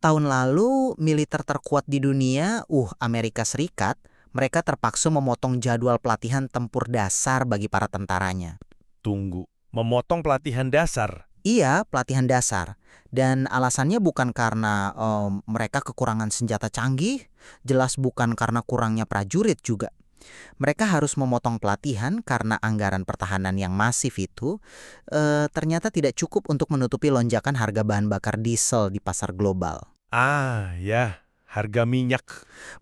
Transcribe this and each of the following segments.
Tahun lalu, militer terkuat di dunia, Amerika Serikat, mereka terpaksa memotong jadwal pelatihan tempur dasar bagi para tentaranya. Tunggu, memotong pelatihan dasar. Iya, pelatihan dasar. Dan alasannya bukan karena mereka kekurangan senjata canggih, jelas bukan karena kurangnya prajurit juga. Mereka harus memotong pelatihan karena anggaran pertahanan yang masif itu ternyata tidak cukup untuk menutupi lonjakan harga bahan bakar diesel di pasar global. Ah, ya, harga minyak.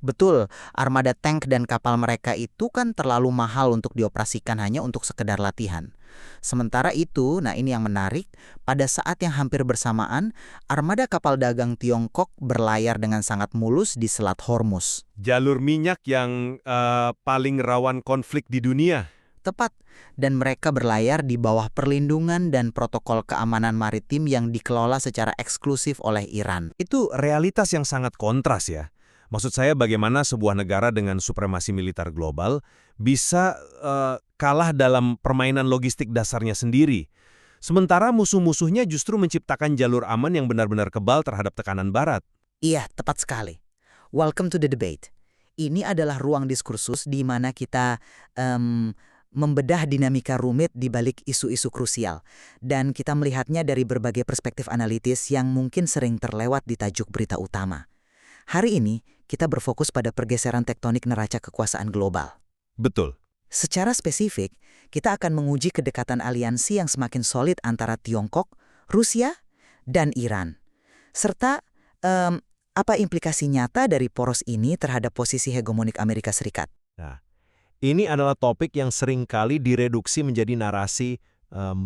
Betul, armada tank dan kapal mereka itu kan terlalu mahal untuk dioperasikan hanya untuk sekedar latihan. Sementara itu, nah ini yang menarik, pada saat yang hampir bersamaan, armada kapal dagang Tiongkok berlayar dengan sangat mulus di Selat Hormuz. Jalur minyak yang paling rawan konflik di dunia. Tepat, dan mereka berlayar di bawah perlindungan dan protokol keamanan maritim yang dikelola secara eksklusif oleh Iran. Itu realitas yang sangat kontras ya. Maksud saya bagaimana sebuah negara dengan supremasi militer global bisa kalah dalam permainan logistik dasarnya sendiri. Sementara musuh-musuhnya justru menciptakan jalur aman yang benar-benar kebal terhadap tekanan barat. Iya, tepat sekali. Welcome to the debate. Ini adalah ruang diskursus di mana kita membedah dinamika rumit di balik isu-isu krusial. Dan kita melihatnya dari berbagai perspektif analitis yang mungkin sering terlewat di tajuk berita utama. Hari ini, kita berfokus pada pergeseran tektonik neraca kekuasaan global. Betul. Secara spesifik, kita akan menguji kedekatan aliansi yang semakin solid antara Tiongkok, Rusia, dan Iran. Serta apa implikasi nyata dari poros ini terhadap posisi hegemonik Amerika Serikat. Nah, ini adalah topik yang sering kali direduksi menjadi narasi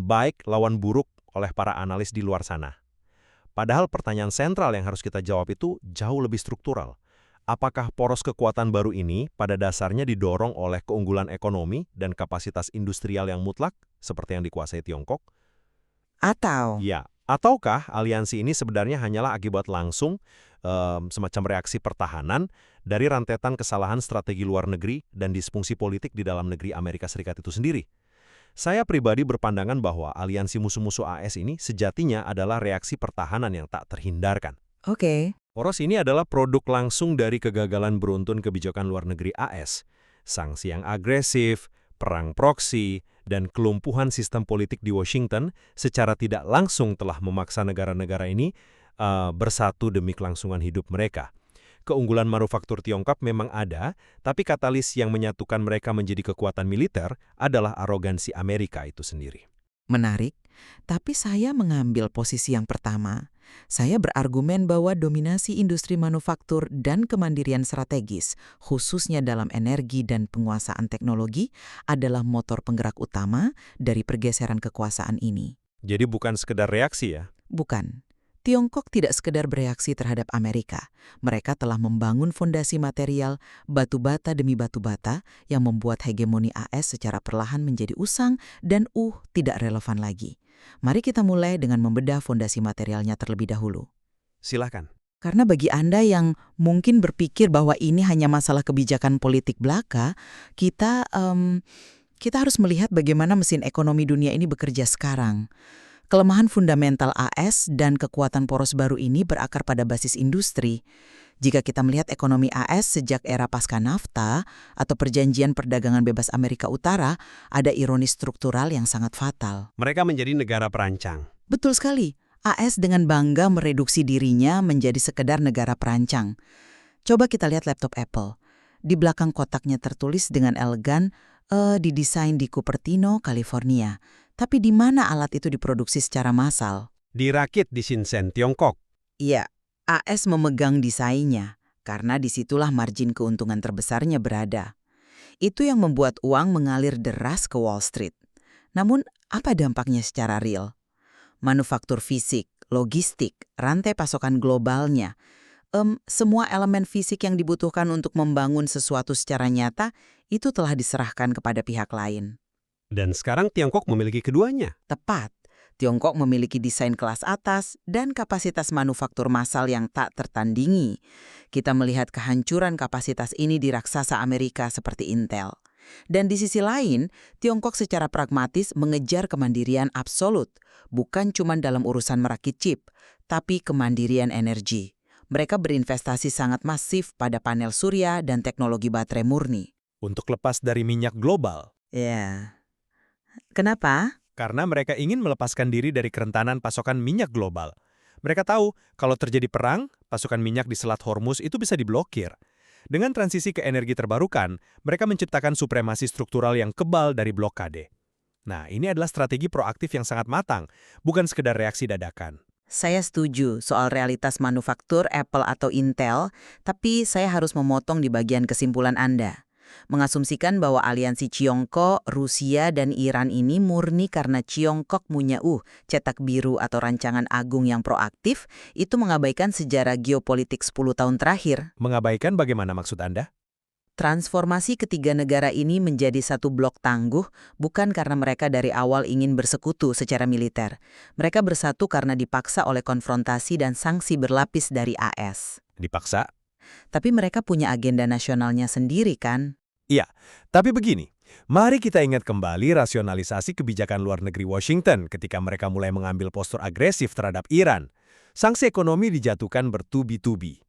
baik lawan buruk oleh para analis di luar sana. Padahal pertanyaan sentral yang harus kita jawab itu jauh lebih struktural. Apakah poros kekuatan baru ini pada dasarnya didorong oleh keunggulan ekonomi dan kapasitas industrial yang mutlak, seperti yang dikuasai Tiongkok? Atau Ya, ataukah aliansi ini sebenarnya hanyalah akibat langsung semacam reaksi pertahanan dari rentetan kesalahan strategi luar negeri dan disfungsi politik di dalam negeri Amerika Serikat itu sendiri? Saya pribadi berpandangan bahwa aliansi musuh-musuh AS ini sejatinya adalah reaksi pertahanan yang tak terhindarkan. Oke. Poros ini adalah produk langsung dari kegagalan beruntun kebijakan luar negeri AS. Sanksi yang agresif, perang proksi, dan kelumpuhan sistem politik di Washington secara tidak langsung telah memaksa negara-negara ini bersatu demi kelangsungan hidup mereka. Keunggulan manufaktur Tiongkok memang ada, tapi katalis yang menyatukan mereka menjadi kekuatan militer adalah arogansi Amerika itu sendiri. Menarik, tapi saya mengambil posisi yang pertama. Saya berargumen bahwa dominasi industri manufaktur dan kemandirian strategis, khususnya dalam energi dan penguasaan teknologi, adalah motor penggerak utama dari pergeseran kekuasaan ini. Jadi bukan sekedar reaksi ya? Bukan. Tiongkok tidak sekedar bereaksi terhadap Amerika. Mereka telah membangun fondasi material batu bata demi batu bata yang membuat hegemoni AS secara perlahan menjadi usang dan tidak relevan lagi. Mari kita mulai dengan membedah fondasi materialnya terlebih dahulu. Silakan. Karena bagi Anda yang mungkin berpikir bahwa ini hanya masalah kebijakan politik belaka, kita harus melihat bagaimana mesin ekonomi dunia ini bekerja sekarang. Kelemahan fundamental AS dan kekuatan poros baru ini berakar pada basis industri. Jika kita melihat ekonomi AS sejak era pasca NAFTA atau Perjanjian Perdagangan Bebas Amerika Utara, ada ironi struktural yang sangat fatal. Mereka menjadi negara perancang. Betul sekali. AS dengan bangga mereduksi dirinya menjadi sekedar negara perancang. Coba kita lihat laptop Apple. Di belakang kotaknya tertulis dengan elegan, didesain di Cupertino, California. Tapi di mana alat itu diproduksi secara massal? Dirakit di Shenzhen, Tiongkok. Iya, AS memegang desainnya, karena disitulah margin keuntungan terbesarnya berada. Itu yang membuat uang mengalir deras ke Wall Street. Namun, apa dampaknya secara real? Manufaktur fisik, logistik, rantai pasokan globalnya, semua elemen fisik yang dibutuhkan untuk membangun sesuatu secara nyata, itu telah diserahkan kepada pihak lain. Dan sekarang Tiongkok memiliki keduanya. Tepat, Tiongkok memiliki desain kelas atas dan kapasitas manufaktur massal yang tak tertandingi. Kita melihat kehancuran kapasitas ini di raksasa Amerika seperti Intel. Dan di sisi lain, Tiongkok secara pragmatis mengejar kemandirian absolut, bukan cuma dalam urusan merakit chip, tapi kemandirian energi. Mereka berinvestasi sangat masif pada panel surya dan teknologi baterai murni. Untuk lepas dari minyak global. Ya. Kenapa? Karena mereka ingin melepaskan diri dari kerentanan pasokan minyak global. Mereka tahu kalau terjadi perang, pasokan minyak di Selat Hormuz itu bisa diblokir. Dengan transisi ke energi terbarukan, mereka menciptakan supremasi struktural yang kebal dari blokade. Nah, ini adalah strategi proaktif yang sangat matang, bukan sekedar reaksi dadakan. Saya setuju soal realitas manufaktur Apple atau Intel, tapi saya harus memotong di bagian kesimpulan Anda. Mengasumsikan bahwa aliansi Tiongkok, Rusia, dan Iran ini murni karena Tiongkok punya cetak biru atau rancangan agung yang proaktif, itu mengabaikan sejarah geopolitik 10 tahun terakhir. Mengabaikan bagaimana maksud Anda? Transformasi ketiga negara ini menjadi satu blok tangguh bukan karena mereka dari awal ingin bersekutu secara militer. Mereka bersatu karena dipaksa oleh konfrontasi dan sanksi berlapis dari AS. Dipaksa? Tapi mereka punya agenda nasionalnya sendiri kan? Iya, tapi begini. Mari kita ingat kembali rasionalisasi kebijakan luar negeri Washington ketika mereka mulai mengambil postur agresif terhadap Iran. Sanksi ekonomi dijatuhkan bertubi-tubi.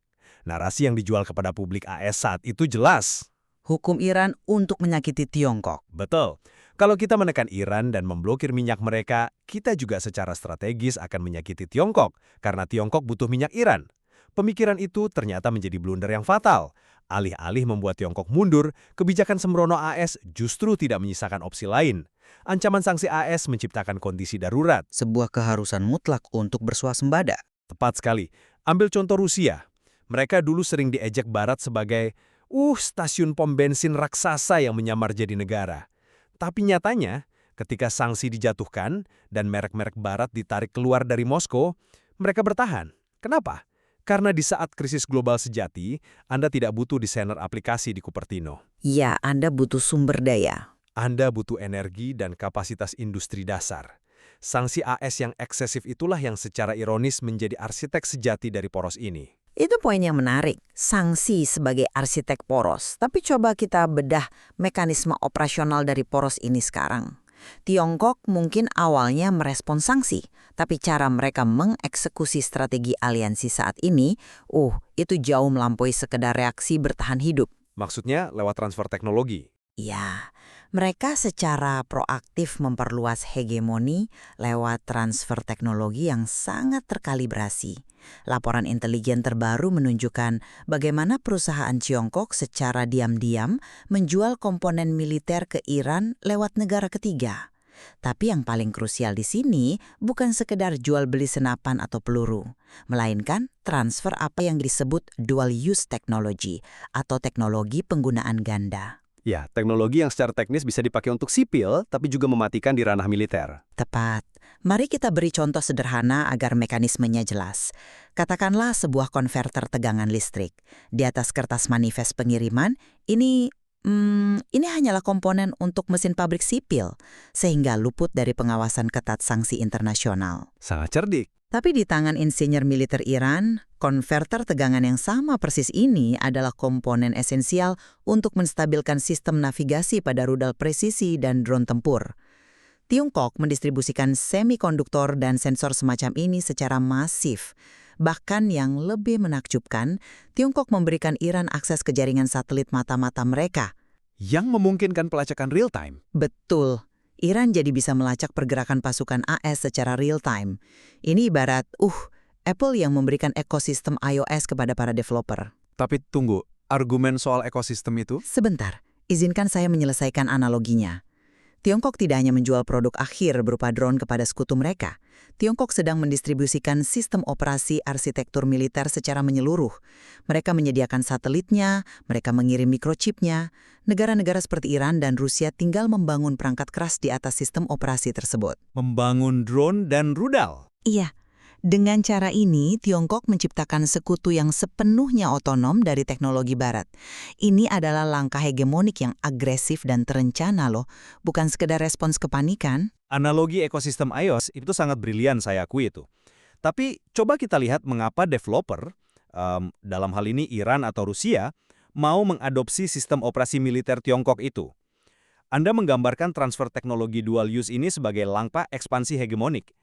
Narasi yang dijual kepada publik AS saat itu jelas. Hukum Iran untuk menyakiti Tiongkok. Betul. Kalau kita menekan Iran dan memblokir minyak mereka, kita juga secara strategis akan menyakiti Tiongkok, karena Tiongkok butuh minyak Iran. Pemikiran itu ternyata menjadi blunder yang fatal. Alih-alih membuat Tiongkok mundur, kebijakan sembrono AS justru tidak menyisakan opsi lain. Ancaman sanksi AS menciptakan kondisi darurat. Sebuah keharusan mutlak untuk bersuasembada. Tepat sekali. Ambil contoh Rusia. Mereka dulu sering diejek Barat sebagai stasiun pom bensin raksasa yang menyamar jadi negara. Tapi nyatanya, ketika sanksi dijatuhkan dan merek-merek Barat ditarik keluar dari Moskow, mereka bertahan. Kenapa? Karena di saat krisis global sejati, Anda tidak butuh desainer aplikasi di Cupertino. Ya, Anda butuh sumber daya. Anda butuh energi dan kapasitas industri dasar. Sanksi AS yang eksesif itulah yang secara ironis menjadi arsitek sejati dari poros ini. Itu poin yang menarik, sanksi sebagai arsitek poros. Tapi coba kita bedah mekanisme operasional dari poros ini sekarang. Tiongkok mungkin awalnya merespons sanksi, tapi cara mereka mengeksekusi strategi aliansi saat ini, itu jauh melampaui sekedar reaksi bertahan hidup. Maksudnya lewat transfer teknologi. Ya, mereka secara proaktif memperluas hegemoni lewat transfer teknologi yang sangat terkalibrasi. Laporan intelijen terbaru menunjukkan bagaimana perusahaan Tiongkok secara diam-diam menjual komponen militer ke Iran lewat negara ketiga. Tapi yang paling krusial di sini bukan sekedar jual beli senapan atau peluru, melainkan transfer apa yang disebut dual use technology atau teknologi penggunaan ganda. Ya, teknologi yang secara teknis bisa dipakai untuk sipil, tapi juga mematikan di ranah militer. Tepat. Mari kita beri contoh sederhana agar mekanismenya jelas. Katakanlah sebuah konverter tegangan listrik. Di atas kertas manifest pengiriman, ini hanyalah komponen untuk mesin pabrik sipil, sehingga luput dari pengawasan ketat sanksi internasional. Sangat cerdik. Tapi di tangan insinyur militer Iran, konverter tegangan yang sama persis ini adalah komponen esensial untuk menstabilkan sistem navigasi pada rudal presisi dan drone tempur. Tiongkok mendistribusikan semikonduktor dan sensor semacam ini secara masif. Bahkan yang lebih menakjubkan, Tiongkok memberikan Iran akses ke jaringan satelit mata-mata mereka. Yang memungkinkan pelacakan real-time. Betul. Iran jadi bisa melacak pergerakan pasukan AS secara real-time. Ini ibarat, Apple yang memberikan ekosistem iOS kepada para developer. Tapi tunggu, argumen soal ekosistem itu? Sebentar, izinkan saya menyelesaikan analoginya. Tiongkok tidak hanya menjual produk akhir berupa drone kepada sekutu mereka. Tiongkok sedang mendistribusikan sistem operasi arsitektur militer secara menyeluruh. Mereka menyediakan satelitnya, mereka mengirim microchipnya. Negara-negara seperti Iran dan Rusia tinggal membangun perangkat keras di atas sistem operasi tersebut. Membangun drone dan rudal? Iya. Dengan cara ini, Tiongkok menciptakan sekutu yang sepenuhnya otonom dari teknologi Barat. Ini adalah langkah hegemonik yang agresif dan terencana loh, bukan sekedar respons kepanikan. Analogi ekosistem iOS itu sangat brilian, saya akui itu. Tapi coba kita lihat mengapa developer, dalam hal ini Iran atau Rusia, mau mengadopsi sistem operasi militer Tiongkok itu. Anda menggambarkan transfer teknologi dual use ini sebagai langkah ekspansi hegemonik.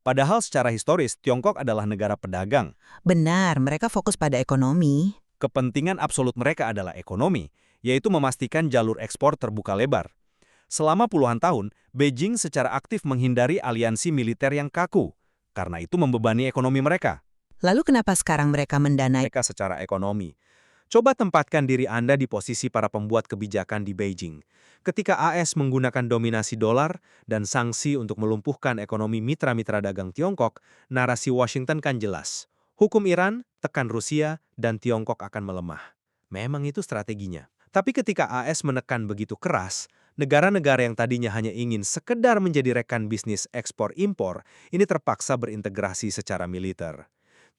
Padahal secara historis, Tiongkok adalah negara pedagang. Benar, mereka fokus pada ekonomi. Kepentingan absolut mereka adalah ekonomi, yaitu memastikan jalur ekspor terbuka lebar. Selama puluhan tahun, Beijing secara aktif menghindari aliansi militer yang kaku, karena itu membebani ekonomi mereka. Lalu kenapa sekarang mereka mendanai? Mereka secara ekonomi. Coba tempatkan diri Anda di posisi para pembuat kebijakan di Beijing. Ketika AS menggunakan dominasi dolar dan sanksi untuk melumpuhkan ekonomi mitra-mitra dagang Tiongkok, narasi Washington kan jelas. Hukum Iran, tekan Rusia, dan Tiongkok akan melemah. Memang itu strateginya. Tapi ketika AS menekan begitu keras, negara-negara yang tadinya hanya ingin sekedar menjadi rekan bisnis ekspor-impor, ini terpaksa berintegrasi secara militer.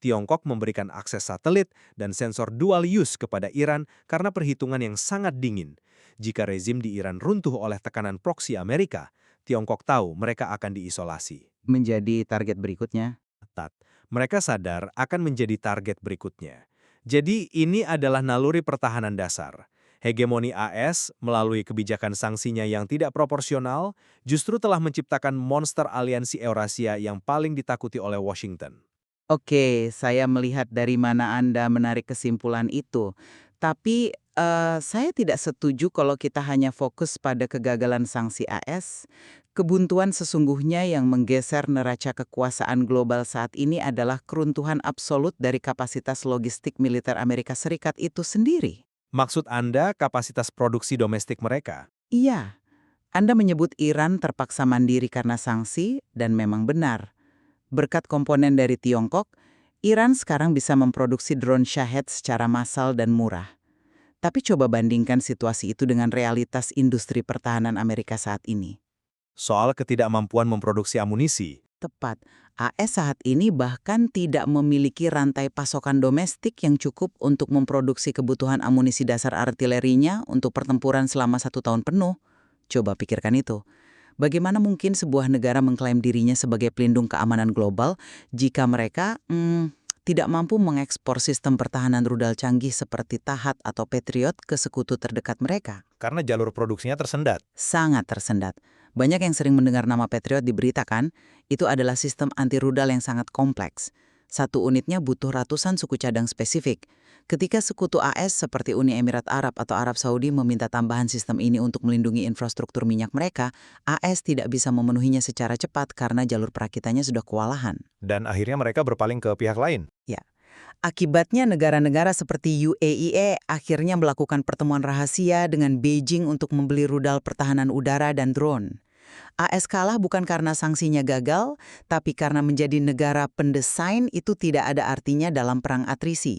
Tiongkok memberikan akses satelit dan sensor dual use kepada Iran karena perhitungan yang sangat dingin. Jika rezim di Iran runtuh oleh tekanan proksi Amerika, Tiongkok tahu mereka akan diisolasi. Menjadi target berikutnya. Ketat. Mereka sadar akan menjadi target berikutnya. Jadi ini adalah naluri pertahanan dasar. Hegemoni AS melalui kebijakan sanksinya yang tidak proporsional justru telah menciptakan monster aliansi Eurasia yang paling ditakuti oleh Washington. Oke, saya melihat dari mana Anda menarik kesimpulan itu. Tapi saya tidak setuju kalau kita hanya fokus pada kegagalan sanksi AS. Kebuntuan sesungguhnya yang menggeser neraca kekuasaan global saat ini adalah keruntuhan absolut dari kapasitas logistik militer Amerika Serikat itu sendiri. Maksud Anda kapasitas produksi domestik mereka? Iya, Anda menyebut Iran terpaksa mandiri karena sanksi, dan memang benar. Berkat komponen dari Tiongkok, Iran sekarang bisa memproduksi drone Shahed secara massal dan murah. Tapi coba bandingkan situasi itu dengan realitas industri pertahanan Amerika saat ini. Soal ketidakmampuan memproduksi amunisi. Tepat, AS saat ini bahkan tidak memiliki rantai pasokan domestik yang cukup untuk memproduksi kebutuhan amunisi dasar artilerinya untuk pertempuran selama 1 tahun penuh. Coba pikirkan itu. Bagaimana mungkin sebuah negara mengklaim dirinya sebagai pelindung keamanan global jika mereka tidak mampu mengekspor sistem pertahanan rudal canggih seperti Tahat atau Patriot ke sekutu terdekat mereka? Karena jalur produksinya tersendat. Sangat tersendat. Banyak yang sering mendengar nama Patriot diberitakan, itu adalah sistem anti-rudal yang sangat kompleks. Satu unitnya butuh ratusan suku cadang spesifik. Ketika sekutu AS seperti Uni Emirat Arab atau Arab Saudi meminta tambahan sistem ini untuk melindungi infrastruktur minyak mereka, AS tidak bisa memenuhinya secara cepat karena jalur perakitannya sudah kewalahan. Dan akhirnya mereka berpaling ke pihak lain. Ya. Akibatnya negara-negara seperti UAE akhirnya melakukan pertemuan rahasia dengan Beijing untuk membeli rudal pertahanan udara dan drone. AS kalah bukan karena sanksinya gagal, tapi karena menjadi negara pendesain itu tidak ada artinya dalam perang atrisi.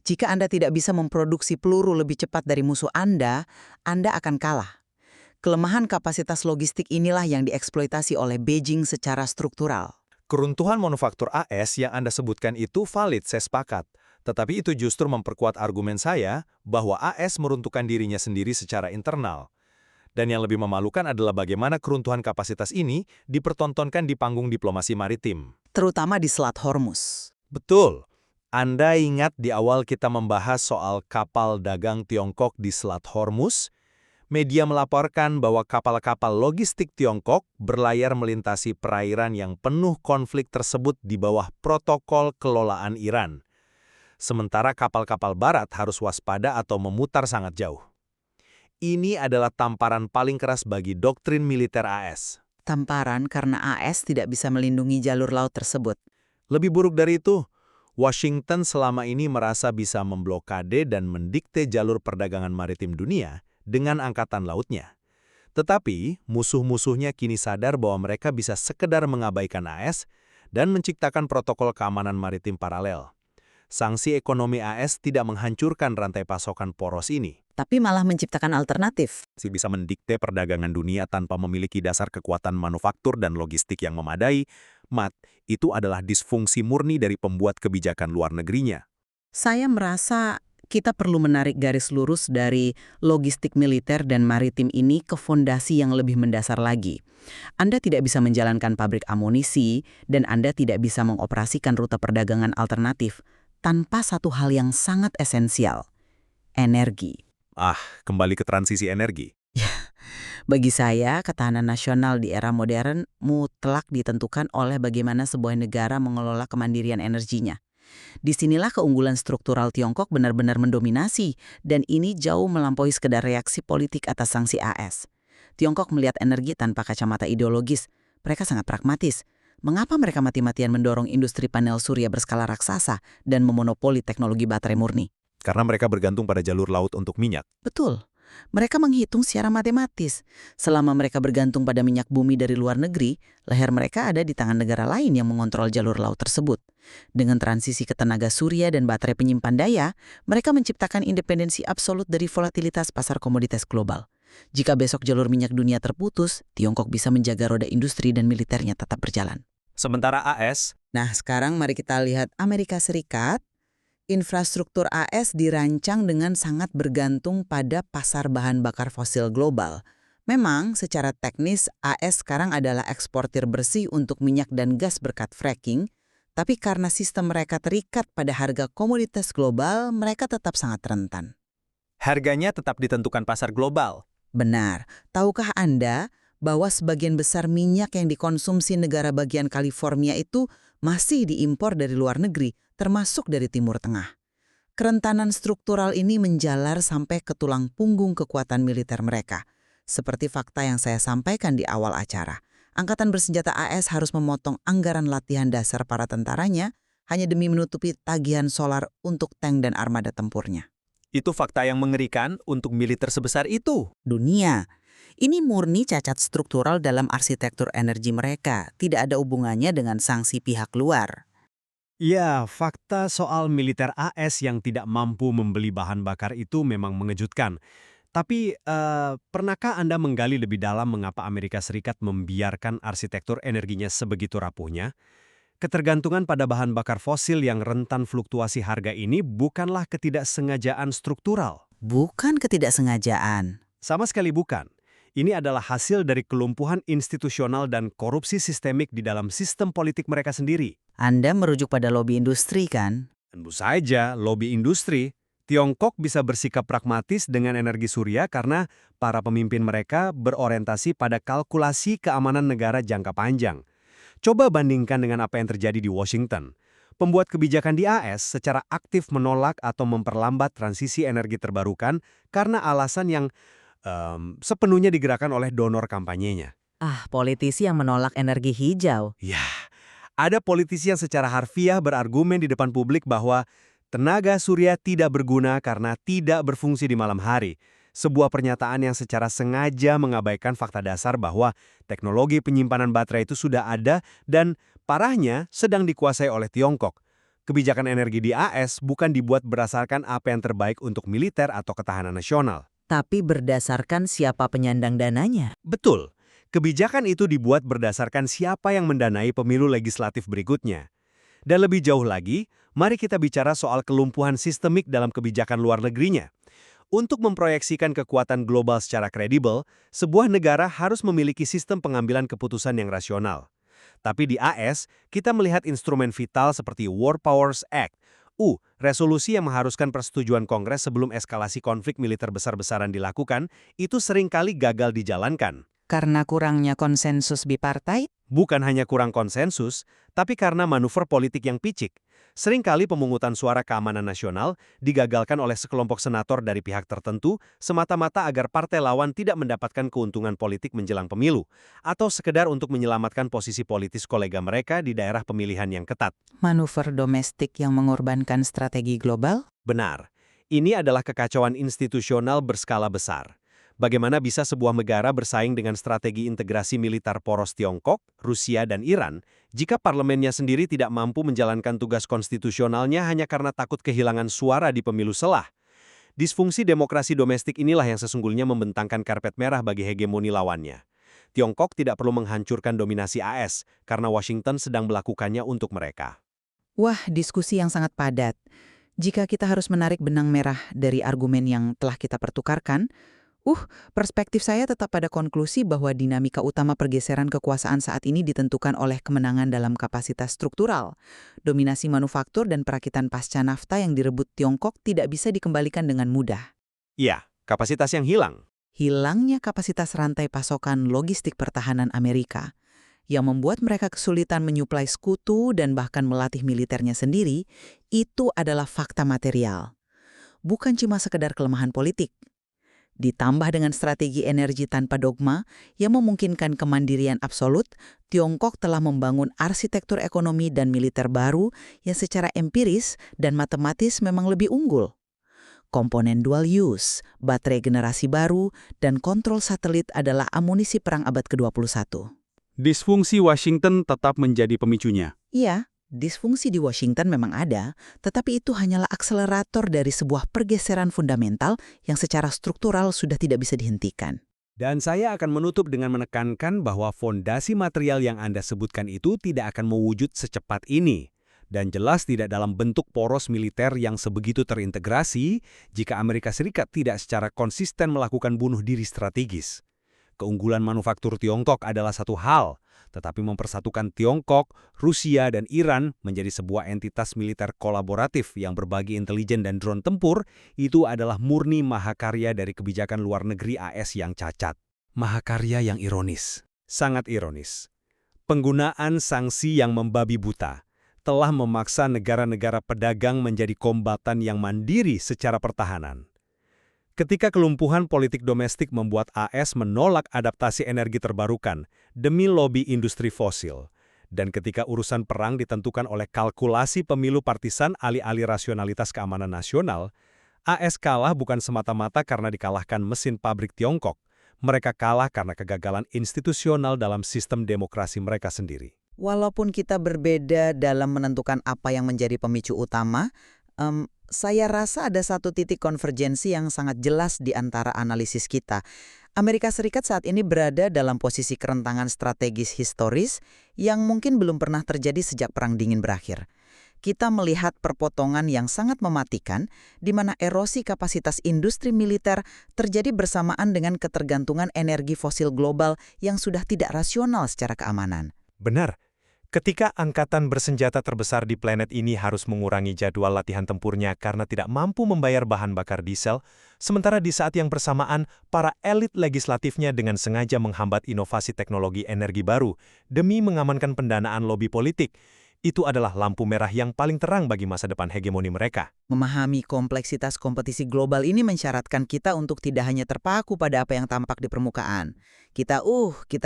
Jika Anda tidak bisa memproduksi peluru lebih cepat dari musuh Anda akan kalah. Kelemahan kapasitas logistik inilah yang dieksploitasi oleh Beijing secara struktural. Keruntuhan manufaktur AS yang Anda sebutkan itu valid, saya sepakat. Tetapi itu justru memperkuat argumen saya bahwa AS meruntuhkan dirinya sendiri secara internal. Dan yang lebih memalukan adalah bagaimana keruntuhan kapasitas ini dipertontonkan di panggung diplomasi maritim. Terutama di Selat Hormuz. Betul. Anda ingat di awal kita membahas soal kapal dagang Tiongkok di Selat Hormuz? Media melaporkan bahwa kapal-kapal logistik Tiongkok berlayar melintasi perairan yang penuh konflik tersebut di bawah protokol kelolaan Iran. Sementara kapal-kapal barat harus waspada atau memutar sangat jauh. Ini adalah tamparan paling keras bagi doktrin militer AS. Tamparan karena AS tidak bisa melindungi jalur laut tersebut. Lebih buruk dari itu, Washington selama ini merasa bisa memblokade dan mendikte jalur perdagangan maritim dunia dengan angkatan lautnya. Tetapi, musuh-musuhnya kini sadar bahwa mereka bisa sekedar mengabaikan AS dan menciptakan protokol keamanan maritim paralel. Sanksi ekonomi AS tidak menghancurkan rantai pasokan poros ini. Tapi malah menciptakan alternatif. Bisa mendikte perdagangan dunia tanpa memiliki dasar kekuatan manufaktur dan logistik yang memadai, itu adalah disfungsi murni dari pembuat kebijakan luar negerinya. Saya merasa kita perlu menarik garis lurus dari logistik militer dan maritim ini ke fondasi yang lebih mendasar lagi. Anda tidak bisa menjalankan pabrik amunisi, dan Anda tidak bisa mengoperasikan rute perdagangan alternatif tanpa satu hal yang sangat esensial, energi. Kembali ke transisi energi. Bagi saya, ketahanan nasional di era modern mutlak ditentukan oleh bagaimana sebuah negara mengelola kemandirian energinya. Disinilah keunggulan struktural Tiongkok benar-benar mendominasi, dan ini jauh melampaui sekedar reaksi politik atas sanksi AS. Tiongkok melihat energi tanpa kacamata ideologis. Mereka sangat pragmatis. Mengapa mereka mati-matian mendorong industri panel surya berskala raksasa dan memonopoli teknologi baterai murni? Karena mereka bergantung pada jalur laut untuk minyak. Betul. Mereka menghitung secara matematis. Selama mereka bergantung pada minyak bumi dari luar negeri, leher mereka ada di tangan negara lain yang mengontrol jalur laut tersebut. Dengan transisi ke tenaga surya dan baterai penyimpan daya, mereka menciptakan independensi absolut dari volatilitas pasar komoditas global. Jika besok jalur minyak dunia terputus, Tiongkok bisa menjaga roda industri dan militernya tetap berjalan. Sementara AS, Nah, sekarang mari kita lihat Amerika Serikat. Infrastruktur AS dirancang dengan sangat bergantung pada pasar bahan bakar fosil global. Memang, secara teknis, AS sekarang adalah eksportir bersih untuk minyak dan gas berkat fracking, tapi karena sistem mereka terikat pada harga komoditas global, mereka tetap sangat rentan. harganya tetap ditentukan pasar global. Benar. Tahukah Anda bahwa sebagian besar minyak yang dikonsumsi negara bagian California itu masih diimpor dari luar negeri, termasuk dari Timur Tengah? Kerentanan struktural ini menjalar sampai ke tulang punggung kekuatan militer mereka. Seperti fakta yang saya sampaikan di awal acara. Angkatan bersenjata AS harus memotong anggaran latihan dasar para tentaranya hanya demi menutupi tagihan solar untuk tank dan armada tempurnya. Itu fakta yang mengerikan untuk militer sebesar itu. Dunia. Ini murni cacat struktural dalam arsitektur energi mereka, tidak ada hubungannya dengan sanksi pihak luar. Ya, fakta soal militer AS yang tidak mampu membeli bahan bakar itu memang mengejutkan. Tapi, pernahkah Anda menggali lebih dalam mengapa Amerika Serikat membiarkan arsitektur energinya sebegitu rapuhnya? Ketergantungan pada bahan bakar fosil yang rentan fluktuasi harga ini bukanlah ketidaksengajaan struktural. Bukan ketidaksengajaan. Sama sekali bukan. Ini adalah hasil dari kelumpuhan institusional dan korupsi sistemik di dalam sistem politik mereka sendiri. Anda merujuk pada lobi industri, kan? Tentu saja, lobi industri. Tiongkok bisa bersikap pragmatis dengan energi surya karena para pemimpin mereka berorientasi pada kalkulasi keamanan negara jangka panjang. Coba bandingkan dengan apa yang terjadi di Washington. Pembuat kebijakan di AS secara aktif menolak atau memperlambat transisi energi terbarukan karena alasan yang sepenuhnya digerakkan oleh donor kampanyenya. Politisi yang menolak energi hijau. Ya, ada politisi yang secara harfiah berargumen di depan publik bahwa tenaga surya tidak berguna karena tidak berfungsi di malam hari. Sebuah pernyataan yang secara sengaja mengabaikan fakta dasar bahwa teknologi penyimpanan baterai itu sudah ada dan parahnya sedang dikuasai oleh Tiongkok. Kebijakan energi di AS bukan dibuat berdasarkan apa yang terbaik untuk militer atau ketahanan nasional. Tapi berdasarkan siapa penyandang dananya. Betul, kebijakan itu dibuat berdasarkan siapa yang mendanai pemilu legislatif berikutnya. Dan lebih jauh lagi, mari kita bicara soal kelumpuhan sistemik dalam kebijakan luar negerinya. Untuk memproyeksikan kekuatan global secara kredibel, sebuah negara harus memiliki sistem pengambilan keputusan yang rasional. Tapi di AS, kita melihat instrumen vital seperti War Powers Act, resolusi yang mengharuskan persetujuan Kongres sebelum eskalasi konflik militer besar-besaran dilakukan, itu seringkali gagal dijalankan. Karena kurangnya konsensus bipartai? Bukan hanya kurang konsensus, tapi karena manuver politik yang picik. Seringkali pemungutan suara keamanan nasional digagalkan oleh sekelompok senator dari pihak tertentu semata-mata agar partai lawan tidak mendapatkan keuntungan politik menjelang pemilu, atau sekedar untuk menyelamatkan posisi politis kolega mereka di daerah pemilihan yang ketat. Manuver domestik yang mengorbankan strategi global? Benar, ini adalah kekacauan institusional berskala besar. Bagaimana bisa sebuah negara bersaing dengan strategi integrasi militer poros Tiongkok, Rusia, dan Iran jika parlemennya sendiri tidak mampu menjalankan tugas konstitusionalnya hanya karena takut kehilangan suara di pemilu selah? Disfungsi demokrasi domestik inilah yang sesungguhnya membentangkan karpet merah bagi hegemoni lawannya. Tiongkok tidak perlu menghancurkan dominasi AS karena Washington sedang melakukannya untuk mereka. Wah, diskusi yang sangat padat. Jika kita harus menarik benang merah dari argumen yang telah kita pertukarkan, perspektif saya tetap pada konklusi bahwa dinamika utama pergeseran kekuasaan saat ini ditentukan oleh kemenangan dalam kapasitas struktural. Dominasi manufaktur dan perakitan pasca nafta yang direbut Tiongkok tidak bisa dikembalikan dengan mudah. Ya, kapasitas yang hilang. hilangnya kapasitas rantai pasokan logistik pertahanan Amerika, yang membuat mereka kesulitan menyuplai sekutu dan bahkan melatih militernya sendiri, itu adalah fakta material. Bukan cuma sekedar kelemahan politik. Ditambah dengan strategi energi tanpa dogma yang memungkinkan kemandirian absolut, Tiongkok telah membangun arsitektur ekonomi dan militer baru yang secara empiris dan matematis memang lebih unggul. Komponen dual use, baterai generasi baru, dan kontrol satelit adalah amunisi perang abad ke-21. Disfungsi Washington tetap menjadi pemicunya. Iya, disfungsi di Washington memang ada, tetapi itu hanyalah akselerator dari sebuah pergeseran fundamental yang secara struktural sudah tidak bisa dihentikan. Dan saya akan menutup dengan menekankan bahwa fondasi material yang Anda sebutkan itu tidak akan mewujud secepat ini. Dan jelas tidak dalam bentuk poros militer yang sebegitu terintegrasi jika Amerika Serikat tidak secara konsisten melakukan bunuh diri strategis. Keunggulan manufaktur Tiongkok adalah satu hal, tetapi mempersatukan Tiongkok, Rusia, dan Iran menjadi sebuah entitas militer kolaboratif yang berbagi intelijen dan drone tempur, itu adalah murni mahakarya dari kebijakan luar negeri AS yang cacat. Mahakarya yang ironis. Sangat ironis. Penggunaan sanksi yang membabi buta telah memaksa negara-negara pedagang menjadi kombatan yang mandiri secara pertahanan. Ketika kelumpuhan politik domestik membuat AS menolak adaptasi energi terbarukan demi lobi industri fosil, dan ketika urusan perang ditentukan oleh kalkulasi pemilu partisan alih-alih rasionalitas keamanan nasional, AS kalah bukan semata-mata karena dikalahkan mesin pabrik Tiongkok, mereka kalah karena kegagalan institusional dalam sistem demokrasi mereka sendiri. Walaupun kita berbeda dalam menentukan apa yang menjadi pemicu utama, saya rasa ada satu titik konvergensi yang sangat jelas di antara analisis kita. Amerika Serikat saat ini berada dalam posisi kerentangan strategis historis yang mungkin belum pernah terjadi sejak Perang Dingin berakhir. Kita melihat perpotongan yang sangat mematikan, di mana erosi kapasitas industri militer terjadi bersamaan dengan ketergantungan energi fosil global yang sudah tidak rasional secara keamanan. Benar. Ketika angkatan bersenjata terbesar di planet ini harus mengurangi jadwal latihan tempurnya karena tidak mampu membayar bahan bakar diesel, sementara di saat yang bersamaan, para elit legislatifnya dengan sengaja menghambat inovasi teknologi energi baru demi mengamankan pendanaan lobi politik, itu adalah lampu merah yang paling terang bagi masa depan hegemoni mereka. Memahami kompleksitas kompetisi global ini mensyaratkan kita untuk tidak hanya terpaku pada apa yang tampak di permukaan. Kita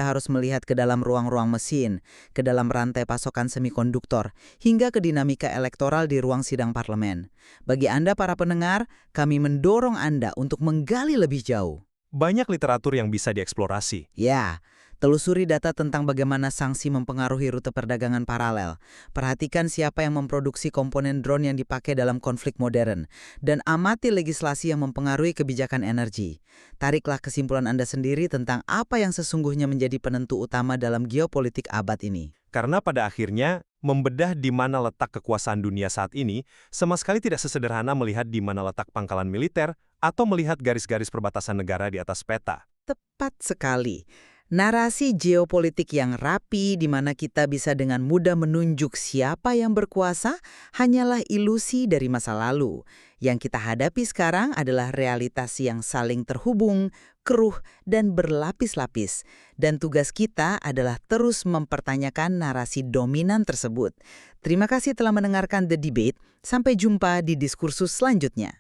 harus melihat ke dalam ruang-ruang mesin, ke dalam rantai pasokan semikonduktor, hingga ke dinamika elektoral di ruang sidang parlemen. Bagi Anda para pendengar, kami mendorong Anda untuk menggali lebih jauh. Banyak literatur yang bisa dieksplorasi. Ya, telusuri data tentang bagaimana sanksi mempengaruhi rute perdagangan paralel. Perhatikan siapa yang memproduksi komponen drone yang dipakai dalam konflik modern. Dan amati legislasi yang mempengaruhi kebijakan energi. Tariklah kesimpulan Anda sendiri tentang apa yang sesungguhnya menjadi penentu utama dalam geopolitik abad ini. Karena pada akhirnya, membedah di mana letak kekuasaan dunia saat ini, sama sekali tidak sesederhana melihat di mana letak pangkalan militer atau melihat garis-garis perbatasan negara di atas peta. Tepat sekali. Narasi geopolitik yang rapi di mana kita bisa dengan mudah menunjuk siapa yang berkuasa hanyalah ilusi dari masa lalu. Yang kita hadapi sekarang adalah realitas yang saling terhubung, keruh, dan berlapis-lapis. Dan tugas kita adalah terus mempertanyakan narasi dominan tersebut. Terima kasih telah mendengarkan The Debate. Sampai jumpa di diskursus selanjutnya.